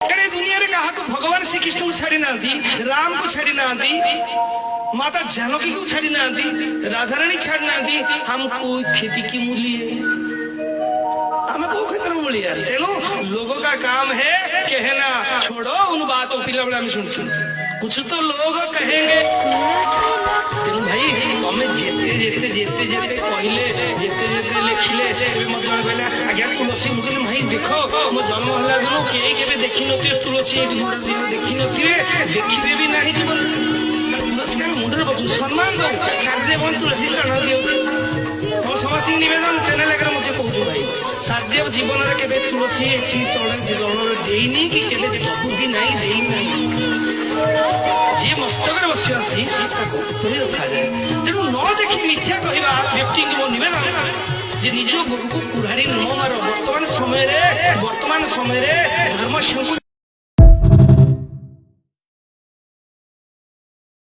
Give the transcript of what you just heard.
कड़े दुनिया रे कहा को भगवान श्री कृष्ण को छाड़ी ना राम को छाड़ी ना माता जानकी को छाड़ी ना राधा रानी छाड़ी ना हमको खेती की मूली है हमें को खेतर मूली यार तेणु लोगों का काम है कहना छोड़ो उन बातों पिला बड़ा में सुन कुछ तो लोग कहेंगे तेणु भाई हमें जेते जेते जेते जेते कहले जेते जेते लिखिले ए मत जण कहला आज्ञा तुलसी मुझे भाई देखो मो जन्म हला दिनो केई केबे देखि नथि तुलसी मुंड दिन देखि नथि देखिबे भी नाही जीवन तुलसी का मुंडर बसु सम्मान दो सादे बन तुलसी चढ़ा दियो तो समस्त निवेदन चैनल एकर मते कहू भाई सादे जीवन रे केबे तुलसी एठी चढ़ा दिलर देइनी कि केबे दबु भी नाही देइनी जे मस्तक बस रखा जाए तेणु न देखी मिथ्या कहवा व्यक्ति को निवेदन जे निज गुरु को कुराड़ी न मार वर्तमान समय धर्म